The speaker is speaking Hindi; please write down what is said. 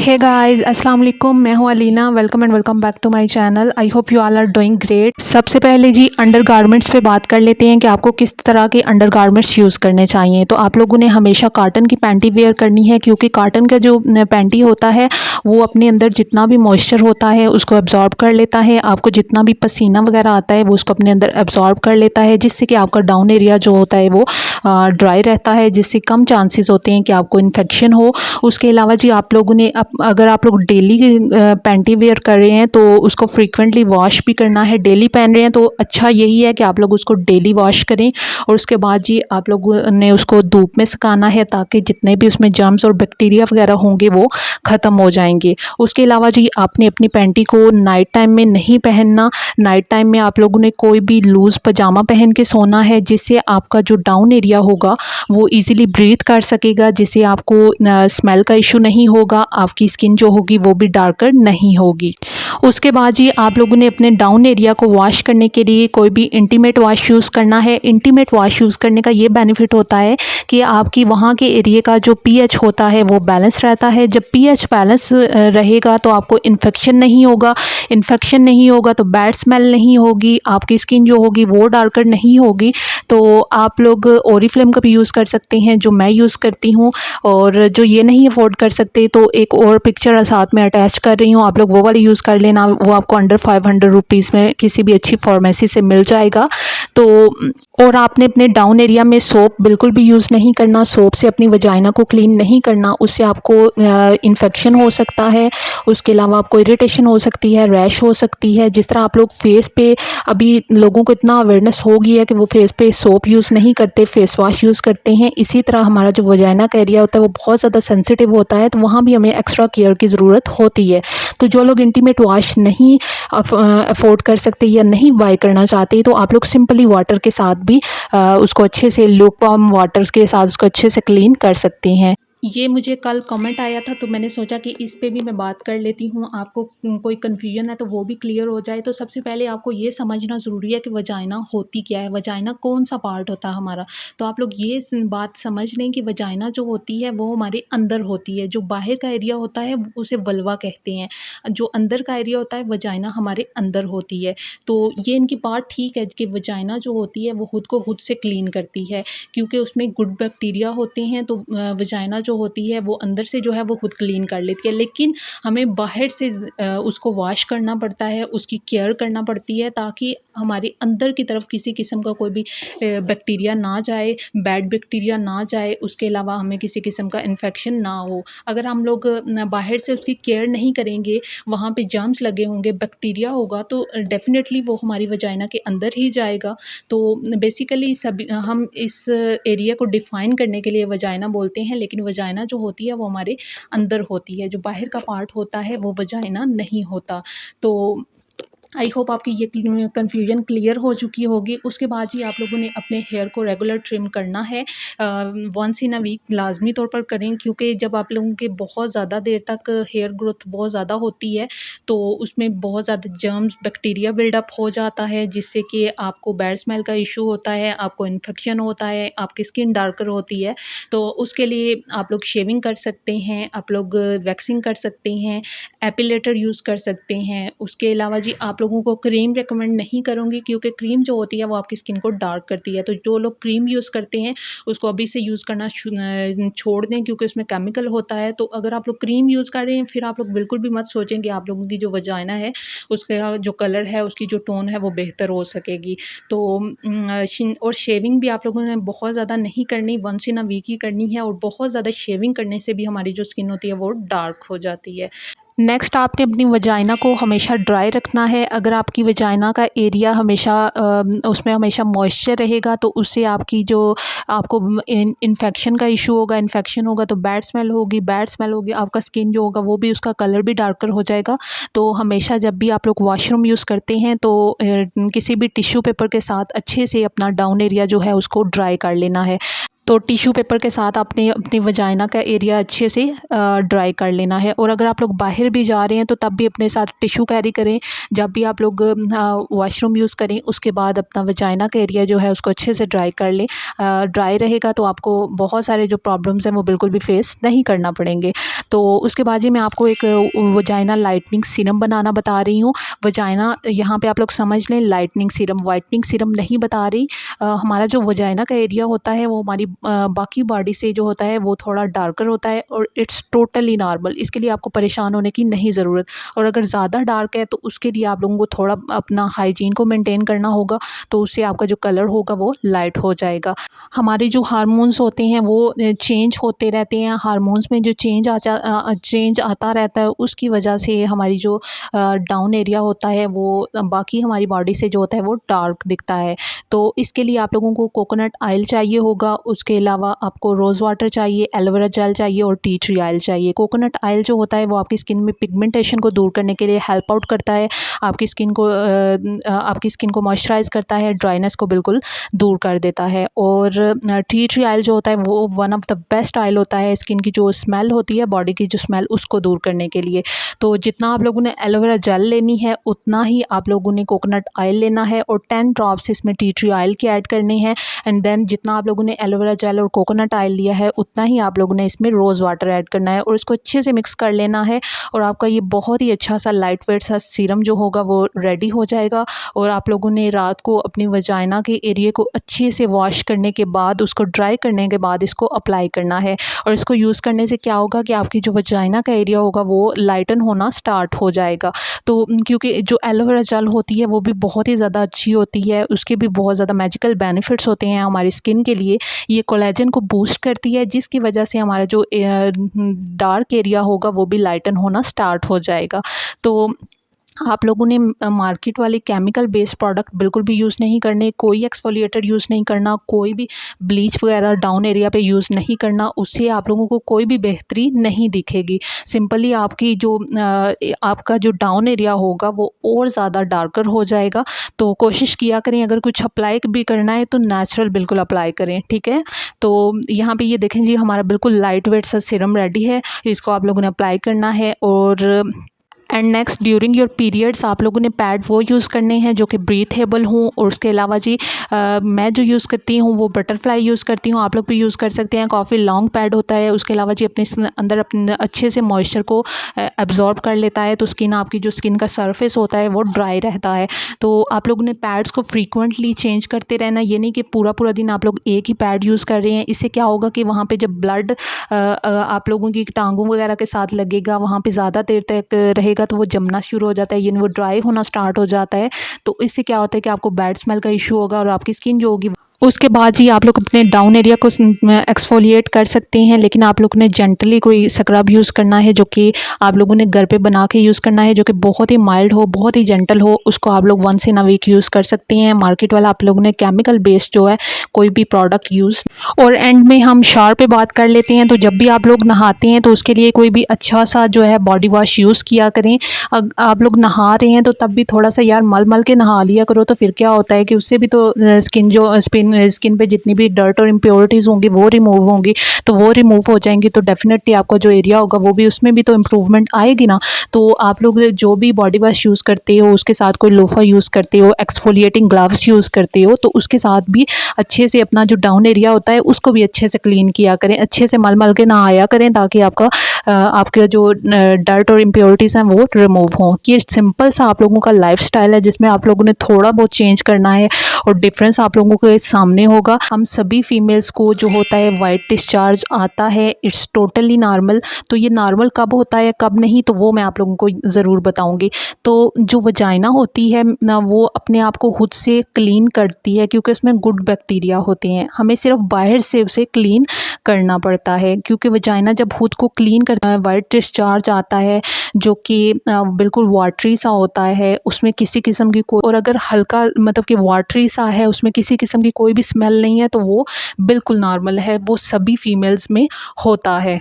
हे गाइस, अस्सलाम वालेकुम। मैं हूं Alina. Welcome and welcome back to my channel. I hope you all are doing great. सबसे पहले जी अंडरगारमेंट्स पे बात कर लेते हैं कि आपको किस तरह के अंडरगारमेंट्स यूज़ करने चाहिए। तो आप लोगों ने हमेशा कॉटन की पैंटी वेयर करनी है, क्योंकि कॉटन का जो पैंटी होता है वो अपने अंदर जितना भी मॉइस्चर होता है उसको एब्जॉर्ब कर लेता है। आपको जितना भी पसीना वगैरह आता है वो उसको अपने अंदर एब्जॉर्ब कर लेता है, जिससे कि आपका डाउन एरिया जो होता है वो ड्राई रहता है, जिससे कम चांसेस होते हैं कि आपको इन्फेक्शन हो। उसके अलावा जी आप लोगों ने अगर आप लोग डेली पैंटी वेयर कर रहे हैं तो उसको फ्रीक्वेंटली वॉश भी करना है। डेली पहन रहे हैं तो अच्छा यही है कि आप लोग उसको डेली वॉश करें, और उसके बाद जी आप लोगों ने उसको धूप में सुखाना है, ताकि जितने भी उसमें जर्म्स और बैक्टीरिया वगैरह होंगे वो ख़त्म हो जाएंगे। उसके अलावा जी आपने अपनी पैंटी को नाइट टाइम में नहीं पहनना। नाइट टाइम में आप लोगों ने कोई भी लूज़ पजामा पहन के सोना है, जिससे आपका जो डाउन एरिया होगा वो इजीली ब्रीथ कर सकेगा, जिससे आपको स्मेल का इशू नहीं होगा, आपकी स्किन जो होगी वो भी डार्कर नहीं होगी। उसके बाद जी आप लोगों ने अपने डाउन एरिया को वॉश करने के लिए कोई भी इंटीमेट वॉश यूज़ करना है। इंटीमेट वॉश यूज़ करने का ये बेनिफिट होता है कि आपकी वहाँ के एरिया का जो पीएच होता है वो बैलेंस रहता है। जब पीएच बैलेंस रहेगा तो आपको इन्फेक्शन नहीं होगा। इन्फेक्शन नहीं होगा तो बैड स्मेल नहीं होगी, आपकी स्किन जो होगी वो डार्कर नहीं होगी। तो आप लोग ओरिफ्लेम का भी यूज़ कर सकते हैं, जो मैं यूज़ करती हूँ। और जो ये नहीं अफोर्ड कर सकते तो एक और पिक्चर साथ में अटैच कर रही हूँ, आप लोग वो वाली यूज़ कर लेना। वो आपको अंडर 500 रुपीज़ में किसी भी अच्छी फार्मेसी से मिल जाएगा। तो और आपने अपने डाउन एरिया में सोप बिल्कुल भी यूज़ नहीं करना। सोप से अपनी वजाइना को क्लीन नहीं करना, उससे आपको इन्फेक्शन हो सकता है। उसके अलावा आपको इरिटेशन हो सकती है, रैश हो सकती है। जिस तरह आप लोग फेस पे, अभी लोगों को इतना अवेयरनेस हो गई है कि वो फेस पे सोप यूज़ नहीं करते, फेस वॉश यूज़ करते हैं। इसी तरह हमारा जो वजाइना का एरिया होता है वो बहुत ज़्यादा सेंसिटिव होता है, तो वहाँ भी हमें एक्स्ट्रा केयर की ज़रूरत होती है। तो जो लोग इंटीमेट वॉश नहीं अफोर्ड कर सकते या नहीं बाय करना चाहते, तो आप लोग सिंपली वाटर के साथ भी उसको अच्छे से, लूकवार्म वाटर के साथ उसको अच्छे से क्लीन कर सकते हैं। ये मुझे कल कमेंट आया था, तो मैंने सोचा कि इस पे भी मैं बात कर लेती हूँ। आपको कोई कन्फ्यूजन है तो वो भी क्लियर हो जाए। तो सबसे पहले आपको ये समझना ज़रूरी है कि वजाइना होती क्या है, वजाइना कौन सा पार्ट होता है हमारा। तो आप लोग ये बात समझ लें कि वजाइना जो होती है वो हमारे अंदर होती है। जो बाहर का एरिया होता है उसे वल्वा कहते हैं, जो अंदर का एरिया होता है वजाइना हमारे अंदर होती है। तो ये इनकी बात ठीक है कि वजाइना जो होती है वो खुद को खुद से क्लीन करती है, क्योंकि उसमें गुड बैक्टीरिया होते हैं। तो वजाइना जो होती है वो अंदर से जो है वो खुद क्लीन कर लेती है, लेकिन हमें बाहर से उसको वॉश करना पड़ता है, उसकी केयर करना पड़ती है, ताकि हमारे अंदर की तरफ किसी किस्म का कोई भी बैक्टीरिया ना जाए, बैड बैक्टीरिया ना जाए। उसके अलावा हमें किसी किस्म का इन्फेक्शन ना हो। अगर हम लोग बाहर से उसकी केयर नहीं करेंगे, वहाँ पे जर्म्स लगे होंगे, बैक्टीरिया होगा, तो डेफ़िनेटली वो हमारी वजाइना के अंदर ही जाएगा। तो बेसिकली सभी हम इस एरिया को डिफ़ाइन करने के लिए वजाइना बोलते हैं, लेकिन वजाइना जो होती है वो हमारे अंदर होती है। जो बाहर का पार्ट होता है वो वजाइना नहीं होता। तो आई होप आपकी ये कन्फ्यूजन क्लियर हो चुकी होगी। उसके बाद ही आप लोगों ने अपने हेयर को रेगुलर ट्रिम करना है। वंस इन अ वीक लाजमी तौर पर करें, क्योंकि जब आप लोगों के बहुत ज़्यादा देर तक हेयर ग्रोथ बहुत ज़्यादा होती है तो उसमें बहुत ज़्यादा जर्म्स बैक्टीरिया बिल्डअप हो जाता है, जिससे कि आपको बैड स्मेल का इशू होता है, आपको इन्फेक्शन होता है, आपकी स्किन डार्कर होती है। तो उसके लिए आप लोग शेविंग कर सकते हैं, आप लोग वैक्सिंग कर सकते हैं, एपिलेटर यूज़ कर सकते हैं। उसके अलावा जी आप लोगों को क्रीम रिकमेंड नहीं करूँगी, क्योंकि क्रीम जो होती है वो आपकी स्किन को डार्क करती है। तो जो लोग क्रीम यूज़ करते हैं उसको अभी से यूज़ करना छोड़ दें, क्योंकि उसमें केमिकल होता है। तो अगर आप लोग क्रीम यूज़ कर रहे हैं फिर आप लोग बिल्कुल भी मत सोचें कि आप लोगों की जो वजाइना है उसका जो कलर है, उसकी जो टोन है वो बेहतर हो सकेगी। तो और शेविंग भी आप लोगों ने बहुत ज़्यादा नहीं करनी, वंस इन अ वीक ही करनी है। और बहुत ज़्यादा शेविंग करने से भी हमारी जो स्किन होती है वो डार्क हो जाती है। नेक्स्ट आपने अपनी वजाइना को हमेशा ड्राई रखना है। अगर आपकी वजाइना का एरिया हमेशा उसमें हमेशा मॉइस्चर रहेगा तो उससे आपकी जो आपको इन्फेक्शन का इशू होगा, इन्फेक्शन होगा तो बैड स्मेल होगी, बैड स्मेल होगी, आपका स्किन जो होगा वो भी, उसका कलर भी डार्कर हो जाएगा। तो हमेशा जब भी आप लोग वॉशरूम यूज़ करते हैं तो किसी भी टिश्यू पेपर के साथ अच्छे से अपना डाउन एरिया जो है उसको ड्राई कर लेना है। तो टिश्यू पेपर के साथ आपने अपनी वजाइना का एरिया अच्छे से ड्राई कर लेना है। और अगर आप लोग बाहर भी जा रहे हैं तो तब भी अपने साथ टिश्यू कैरी करें। जब भी आप लोग वॉशरूम यूज़ करें उसके बाद अपना वजाइना का एरिया जो है उसको अच्छे से ड्राई कर लें। ड्राई रहेगा तो आपको बहुत सारे जो प्रॉब्लम्स हैं वो बिल्कुल भी फेस नहीं करना पड़ेंगे। तो उसके बाद जी मैं आपको एक वजाइना लाइटनिंग सीरम बनाना बता रही हूँ। वजाइना यहाँ पे आप लोग समझ लें, लाइटनिंग सीरम, वाइटनिंग सीरम नहीं बता रही। हमारा जो वजाइना का एरिया होता है वो हमारी बाकी बॉडी से जो होता है वो थोड़ा डार्कर होता है और इट्स टोटली नॉर्मल। इसके लिए आपको परेशान होने की नहीं ज़रूरत। और अगर ज़्यादा डार्क है तो उसके लिए आप लोगों को थोड़ा अपना हाइजीन को मेंटेन करना होगा, तो उससे आपका जो कलर होगा वो लाइट हो जाएगा। हमारे जो हार्मोन्स होते हैं वो चेंज होते रहते हैं। हार्मोन्स में जो चेंज आता रहता है उसकी वजह से हमारी जो डाउन एरिया होता है वो बाकी हमारी बॉडी से जो होता है वो डार्क दिखता है। तो इसके लिए आप लोगों को कोकोनट ऑयल चाहिए होगा। उसके अलावा आपको रोज़ वाटर चाहिए, एलोवेरा जेल चाहिए और टी ट्री ऑयल चाहिए। कोकोनट ऑयल जो होता है वो आपकी स्किन में पिगमेंटेशन को दूर करने के लिए हेल्प आउट करता है। आपकी स्किन को मॉइस्चराइज़ करता है, ड्राइनेस को बिल्कुल दूर कर देता है। और टी ट्री ऑयल जो होता है वो one of the best oil होता है स्किन की जो स्मेल होती है, बॉडी की जो स्मेल, उसको दूर करने के लिए। तो जितना आप लोगों ने एलोवेरा जेल लेनी है उतना ही आप लोगों ने कोकोनट ऑयल लेना है और 10 ड्रॉप्स इसमें टी ट्री ऑयल के ऐड करने हैं। एंड देन जितना आप लोगों ने एलोवेरा जेल और कोकोनट ऑयल लिया है उतना ही आप लोगों ने इसमें रोज़ वाटर ऐड करना है और इसको अच्छे से मिक्स कर लेना है। और आपका ये बहुत ही अच्छा सा लाइट वेट सा सीरम जो होगा वो रेडी हो जाएगा। और आप लोगों ने रात को अपनी वजाइना के एरिया को अच्छे से वॉश करने के बाद, उसको ड्राई करने के बाद इसको अप्लाई करना है। और इसको यूज़ करने से क्या होगा कि आपकी जो वजाइना का एरिया होगा वो लाइटन होना स्टार्ट हो जाएगा। तो क्योंकि जो एलोवेरा जेल होती है वो भी बहुत ही ज़्यादा अच्छी होती है, उसके भी बहुत ज़्यादा मैजिकल बेनिफिट्स होते हैं हमारी स्किन के लिए। ये कोलेजन को बूस्ट करती है जिसकी वजह से हमारा जो डार्क एरिया होगा वो भी लाइटन होना स्टार्ट हो जाएगा। तो आप लोगों ने मार्केट वाले केमिकल बेस्ड प्रोडक्ट बिल्कुल भी यूज़ नहीं करने, कोई एक्सफोलिएटर यूज़ नहीं करना, कोई भी ब्लीच वगैरह डाउन एरिया पे यूज़ नहीं करना। उससे आप लोगों को कोई भी बेहतरी नहीं दिखेगी। सिंपली आपकी जो आपका जो डाउन एरिया होगा वो और ज़्यादा डार्कर हो जाएगा। तो कोशिश किया करें अगर कुछ अप्लाई भी करना है तो नेचुरल बिल्कुल अप्लाई करें, ठीक है। तो यहाँ पे ये देखें जी हमारा बिल्कुल लाइट वेट सा सीरम रेडी है। इसको आप लोगों ने अप्लाई करना है। और and next during your periods आप लोगों ने पैड वो यूज़ करने हैं जो कि ब्रीथेबल हों। और उसके अलावा जी मैं जो यूज़ करती हूँ वो बटरफ्लाई यूज़ करती हूँ, आप लोग भी यूज़ कर सकते हैं। काफ़ी लॉन्ग पैड होता है। उसके अलावा जी अपने अंदर अपने अच्छे से मॉइस्चर को एब्जॉर्ब कर लेता है, तो स्किन आपकी जो स्किन का सरफेस होता है वो ड्राई रहता है। तो आप लोगों ने पैड्स को फ्रीक्वेंटली चेंज करते रहना, ये नहीं कि पूरा पूरा दिन आप लोग एक ही पैड यूज़ कर रहे हैं। इससे क्या होगा कि वहाँ पे जब ब्लड आप लोगों की टांगों वगैरह के साथ लगेगा, वहाँ पे ज़्यादा देर तक रहेगा तो वो जमना शुरू हो जाता है, यानी वो ड्राई होना स्टार्ट हो जाता है। तो इससे क्या होता है कि आपको बैड स्मेल का इशू होगा और आपकी स्किन जो होगी। उसके बाद जी आप लोग अपने डाउन एरिया को एक्सफोलिएट कर सकते हैं, लेकिन आप लोग ने जेंटली कोई स्क्रब यूज़ करना है जो कि आप लोगों ने घर पे बना के यूज़ करना है, जो कि बहुत ही माइल्ड हो, बहुत ही जेंटल हो। उसको आप लोग once in a week use कर सकते हैं। मार्केट वाला आप लोगों ने केमिकल बेस्ड जो है कोई भी प्रोडक्ट यूज़। और एंड में हम शावर पे बात कर लेते हैं। तो जब भी आप लोग नहाते हैं तो उसके लिए कोई भी अच्छा सा जो है बॉडी वॉश यूज़ किया करें। आप लोग नहा रहे हैं तो तब भी थोड़ा सा यार मल मल के नहा लिया करो, तो फिर क्या होता है कि उससे भी तो स्किन पे जितनी भी डर्ट और इम्प्योरिटीज़ होंगी वो रिमूव होंगी। तो वो रिमूव हो जाएंगी तो डेफिनेटली आपका जो एरिया होगा वो भी, उसमें भी तो इम्प्रूवमेंट आएगी ना। तो आप लोग जो भी बॉडी वॉश यूज़ करते हो उसके साथ कोई लोफा यूज़ करते हो, एक्सफोलिएटिंग ग्लव्स यूज़ करते हो, तो उसके साथ भी अच्छे से अपना जो डाउन एरिया होता है उसको भी अच्छे से क्लीन किया करें, अच्छे से मल मल के नहाया करें, ताकि आपके जो डर्ट और इम्प्योरिटीज़ हैं वो रिमूव हों। ये सिंपल सा आप लोगों का लाइफस्टाइल है जिसमें आप लोगों ने थोड़ा बहुत चेंज करना है और डिफरेंस आप लोगों के सामने होगा। हम सभी फीमेल्स को जो होता है वाइट डिस्चार्ज आता है, इट्स टोटली नॉर्मल। तो ये नॉर्मल कब होता है कब नहीं, तो वो मैं आप लोगों को ज़रूर बताऊंगी। तो जो वजाइना होती है ना वो अपने आप को खुद से क्लीन करती है, क्योंकि उसमें गुड बैक्टीरिया होते हैं। हमें सिर्फ बाहर से उसे क्लीन करना पड़ता है, क्योंकि वजाइना जब खुद को क्लीन करता है, वाइट डिस्चार्ज आता है जो कि बिल्कुल वाटरी सा होता है, उसमें किसी किस्म की कोई, और अगर हल्का मतलब कि वाटरी सा है, उसमें किसी किस्म की कोई भी स्मेल नहीं है, तो वो बिल्कुल नॉर्मल है, वो सभी फीमेल्स में होता है।